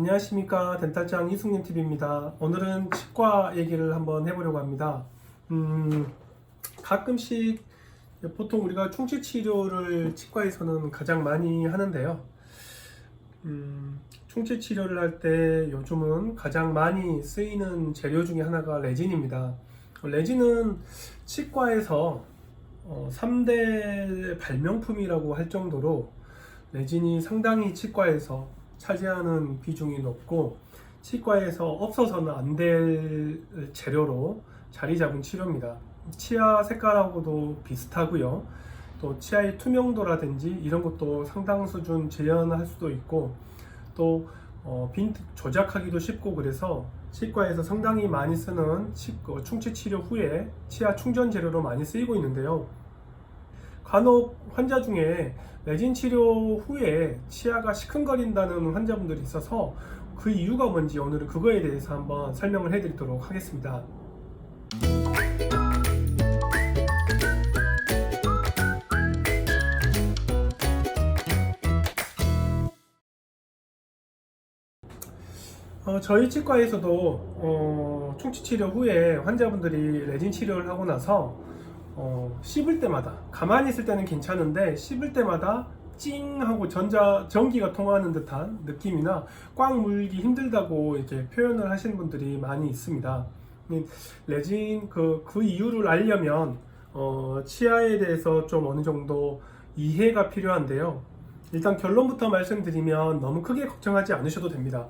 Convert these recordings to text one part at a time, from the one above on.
안녕하십니까, 덴탈장 이승윤 TV입니다. 오늘은 치과 얘기를 한번 해보려고 합니다. 가끔씩 보통 우리가 충치 치료를 치과에서는 가장 많이 하는데요. 충치 치료를 할 때 요즘은 가장 많이 쓰이는 재료 중에 하나가 레진입니다. 레진은 치과에서 3대 발명품이라고 할 정도로 레진이 상당히 치과에서 차지하는 비중이 높고, 치과에서 없어서는 안 될 재료로 자리 잡은 치료입니다. 치아 색깔하고도 비슷하고요. 또 치아의 투명도라든지 이런 것도 상당 수준 재현할 수도 있고, 또 빈트 조작하기도 쉽고, 그래서 치과에서 상당히 많이 쓰는 충치 치료 후에 치아 충전 재료로 많이 쓰이고 있는데요. 간혹 환자 중에 레진 치료 후에 치아가 시큰거린다는 환자분들이 있어서 그 이유가 뭔지 오늘은 그거에 대해서 한번 설명을 해드리도록 하겠습니다. 저희 치과에서도 충치 치료 후에 환자분들이 레진 치료를 하고 나서 씹을 때마다, 가만히 있을 때는 괜찮은데 씹을 때마다 찡 하고 전기가 통하는 듯한 느낌이나 꽉 물기 힘들다고 이렇게 표현을 하시는 분들이 많이 있습니다. 레진 그 이유를 알려면 치아에 대해서 좀 어느 정도 이해가 필요한데요. 일단 결론부터 말씀드리면 너무 크게 걱정하지 않으셔도 됩니다.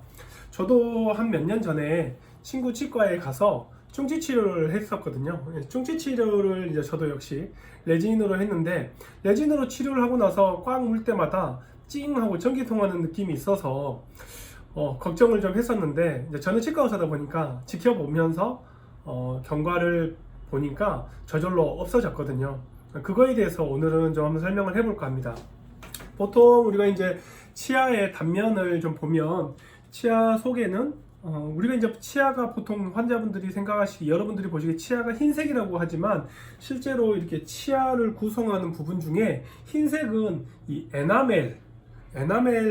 저도 한 몇 년 전에 친구 치과에 가서 충치 치료를 했었거든요. 충치 치료를 이제 저도 역시 레진으로 했는데, 레진으로 치료를 하고 나서 꽉 물 때마다 찡 하고 전기 통하는 느낌이 있어서 걱정을 좀 했었는데, 이제 저는 치과 의사다 보니까 지켜보면서 경과를 보니까 저절로 없어졌거든요. 그거에 대해서 오늘은 좀 한번 설명을 해볼까 합니다. 보통 우리가 이제 치아의 단면을 좀 보면, 치아 속에는 우리가 이제 치아가 보통 환자분들이 여러분들이 보시기에 치아가 흰색이라고 하지만, 실제로 이렇게 치아를 구성하는 부분 중에 흰색은 이 에나멜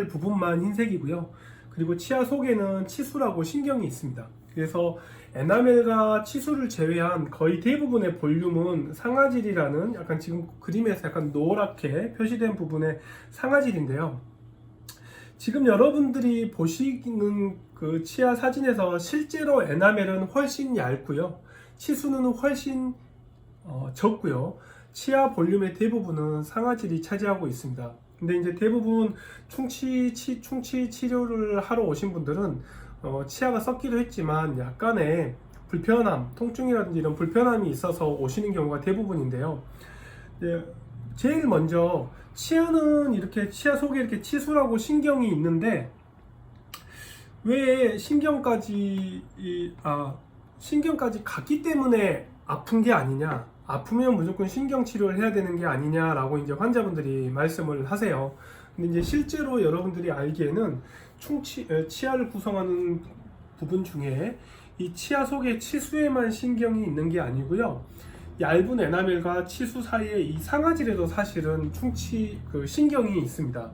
부분만 흰색이고요. 그리고 치아 속에는 치수라고 신경이 있습니다. 그래서 에나멜과 치수를 제외한 거의 대부분의 볼륨은 상아질이라는, 약간 지금 그림에서 약간 노랗게 표시된 부분의 상아질인데요. 지금 여러분들이 보시는 그 치아 사진에서 실제로 에나멜은 훨씬 얇고요, 치수는 훨씬 적고요. 치아 볼륨의 대부분은 상아질이 차지하고 있습니다. 근데 이제 대부분 충치 치료를 하러 오신 분들은 치아가 썩기도 했지만 약간의 불편함, 통증이라든지 이런 불편함이 있어서 오시는 경우가 대부분인데요. 제일 먼저 치아는 이렇게 치아 속에 이렇게 치수라고 신경이 있는데, 왜 신경까지 갔기 때문에 아픈 게 아니냐, 아프면 무조건 신경 치료를 해야 되는 게 아니냐라고 이제 환자분들이 말씀을 하세요. 근데 이제 실제로 여러분들이 알기에는 치아를 구성하는 부분 중에 이 치아 속에 치수에만 신경이 있는 게 아니고요, 얇은 에나멜과 치수 사이에 이 상아질에도 사실은 신경이 있습니다.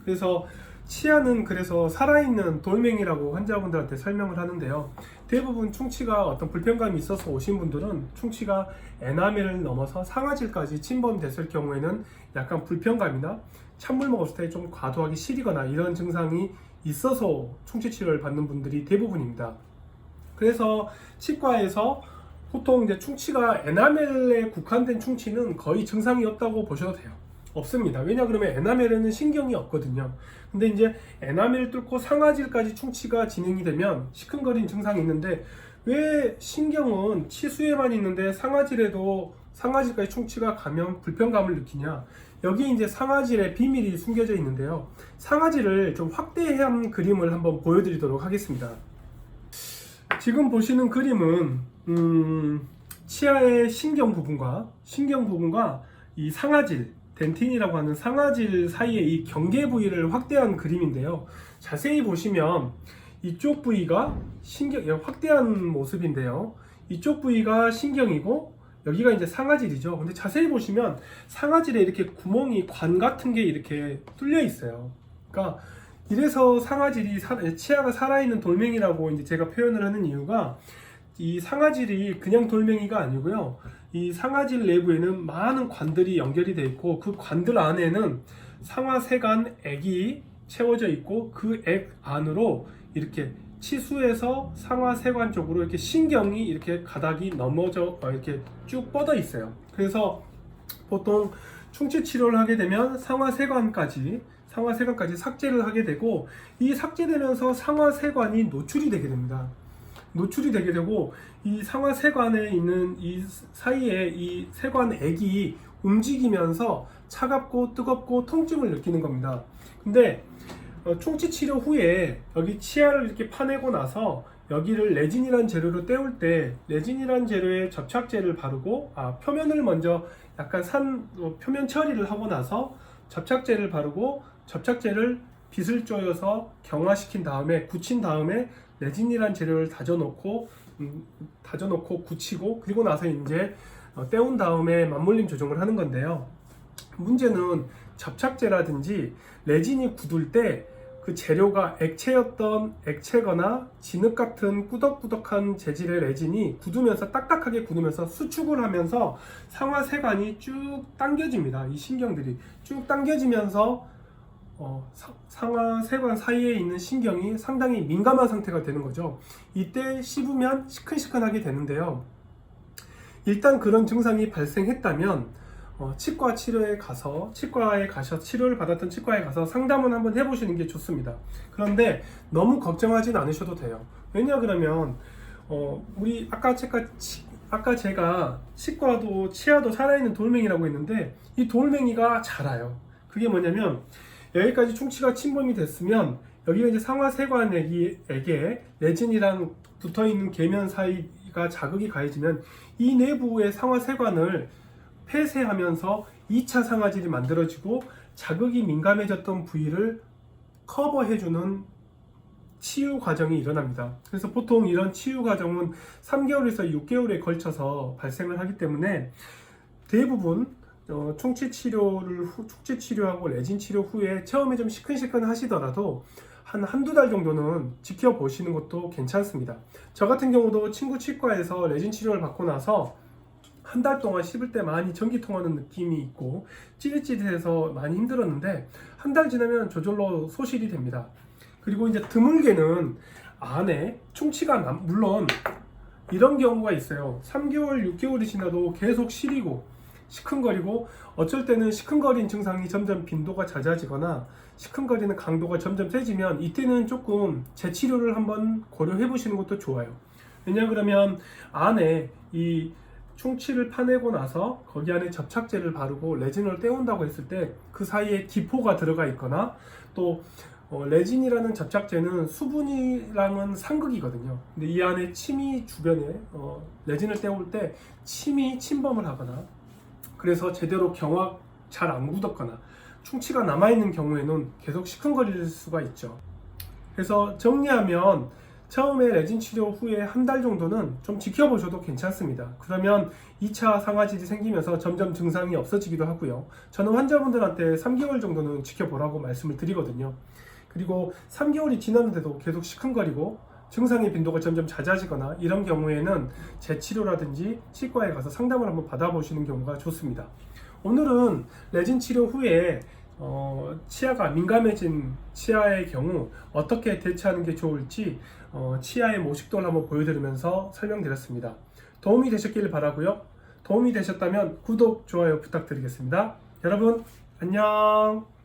그래서 치아는 그래서 살아있는 돌멩이라고 환자분들한테 설명을 하는데요. 대부분 충치가 어떤 불편감이 있어서 오신 분들은 충치가 에나멜을 넘어서 상아질까지 침범됐을 경우에는 약간 불편감이나 찬물 먹었을 때 좀 과도하게 시리거나 이런 증상이 있어서 충치 치료를 받는 분들이 대부분입니다. 그래서 치과에서 보통 이제 충치가 에나멜에 국한된 충치는 거의 증상이 없다고 보셔도 돼요. 없습니다. 왜냐 그러면 에나멜에는 신경이 없거든요. 근데 이제 에나멜을 뚫고 상아질까지 충치가 진행이 되면 시큰거리는 증상이 있는데, 왜 신경은 치수에만 있는데 상아질까지 충치가 가면 불편감을 느끼냐? 여기 이제 상아질의 비밀이 숨겨져 있는데요. 상아질을 좀 확대한 그림을 한번 보여드리도록 하겠습니다. 지금 보시는 그림은 치아의 신경 부분과 이 상아질, 덴틴이라고 하는 상아질 사이의 이 경계 부위를 확대한 그림인데요. 자세히 보시면 이쪽 부위가 확대한 모습인데요. 이쪽 부위가 신경이고 여기가 이제 상아질이죠. 근데 자세히 보시면 상아질에 이렇게 구멍이, 관 같은 게 이렇게 뚫려 있어요. 그러니까 이래서 상아질이 치아가 살아있는 돌멩이라고 이제 제가 표현을 하는 이유가, 이 상아질이 그냥 돌멩이가 아니고요. 이 상아질 내부에는 많은 관들이 연결이 되어 있고, 그 관들 안에는 상아세관 액이 채워져 있고, 그 액 안으로 이렇게 치수에서 상아세관 쪽으로 이렇게 신경이 이렇게 가닥이 넘어져 이렇게 쭉 뻗어 있어요. 그래서 보통 충치 치료를 하게 되면 상아세관까지 삭제를 하게 되고, 이 삭제되면서 상아세관이 노출이 되게 됩니다. 노출이 되게 되고, 이 상아세관에 있는 이 사이에 이 세관액이 움직이면서 차갑고 뜨겁고 통증을 느끼는 겁니다. 근데 충치 치료 후에 여기 치아를 이렇게 파내고 나서 여기를 레진이란 재료로 때울 때, 레진이란 재료에 접착제를 바르고, 표면을 먼저 약간 표면 처리를 하고 나서 접착제를 바르고, 접착제를 빗을 쪼여서 경화시킨 다음에, 굳힌 다음에 레진이란 재료를 다져놓고 굳히고, 그리고 나서 이제 때운 다음에 맞물림 조정을 하는 건데요. 문제는 접착제라든지 레진이 굳을 때 그 재료가 액체거나 진흙 같은 꾸덕꾸덕한 재질의 레진이 굳으면서, 딱딱하게 굳으면서 수축을 하면서 상아세관이 쭉 당겨집니다. 이 신경들이 쭉 당겨지면서 상아세관 사이에 있는 신경이 상당히 민감한 상태가 되는 거죠. 이때 씹으면 시큰시큰하게 되는데요. 일단 그런 증상이 발생했다면 치과에 가셔서 치료를 받았던 치과에 가서 상담을 한번 해보시는 게 좋습니다. 그런데 너무 걱정하진 않으셔도 돼요. 왜냐 그러면 우리 아까 제가 치아도 살아있는 돌멩이라고 했는데, 이 돌멩이가 자라요. 그게 뭐냐면, 여기까지 충치가 침범이 됐으면 여기가 이제 상아세관액에 레진이랑 붙어있는 계면 사이가 자극이 가해지면 이 내부의 상아세관을 폐쇄하면서 2차 상아질이 만들어지고, 자극이 민감해졌던 부위를 커버해주는 치유 과정이 일어납니다. 그래서 보통 이런 치유 과정은 3개월에서 6개월에 걸쳐서 발생을 하기 때문에, 대부분 충치 치료하고 레진 치료 후에 처음에 좀 시큰시큰 하시더라도 한두 달 정도는 지켜보시는 것도 괜찮습니다. 저 같은 경우도 친구 치과에서 레진 치료를 받고 나서 한 달 동안 씹을 때 많이 전기 통하는 느낌이 있고 찌릿찌릿해서 많이 힘들었는데, 한 달 지나면 저절로 소실이 됩니다. 그리고 이제 드물게는 안에 충치가 물론 이런 경우가 있어요. 3개월, 6개월이 지나도 계속 시리고 시큰거리고, 어쩔 때는 시큰거린 증상이 점점 빈도가 잦아지거나 시큰거리는 강도가 점점 세지면, 이때는 조금 재치료를 한번 고려해 보시는 것도 좋아요. 왜냐 그러면 안에 이 충치를 파내고 나서 거기 안에 접착제를 바르고 레진을 떼운다고 했을 때 그 사이에 기포가 들어가 있거나, 또 레진이라는 접착제는 수분이랑은 상극이거든요. 근데 이 안에 침이 주변에 레진을 떼울 때 침이 침범을 하거나, 그래서 제대로 경화 잘 안 굳었거나 충치가 남아있는 경우에는 계속 시큰거릴 수가 있죠. 그래서 정리하면, 처음에 레진 치료 후에 한 달 정도는 좀 지켜보셔도 괜찮습니다. 그러면 2차 상아질이 생기면서 점점 증상이 없어지기도 하고요. 저는 환자분들한테 3개월 정도는 지켜보라고 말씀을 드리거든요. 그리고 3개월이 지났는데도 계속 시큰거리고 증상의 빈도가 점점 잦아지거나 이런 경우에는 재치료라든지 치과에 가서 상담을 한번 받아보시는 경우가 좋습니다. 오늘은 레진 치료 후에 치아가 민감해진 치아의 경우 어떻게 대처하는 게 좋을지 치아의 모식도를 한번 보여드리면서 설명드렸습니다. 도움이 되셨길 바라고요. 도움이 되셨다면 구독, 좋아요 부탁드리겠습니다. 여러분 안녕.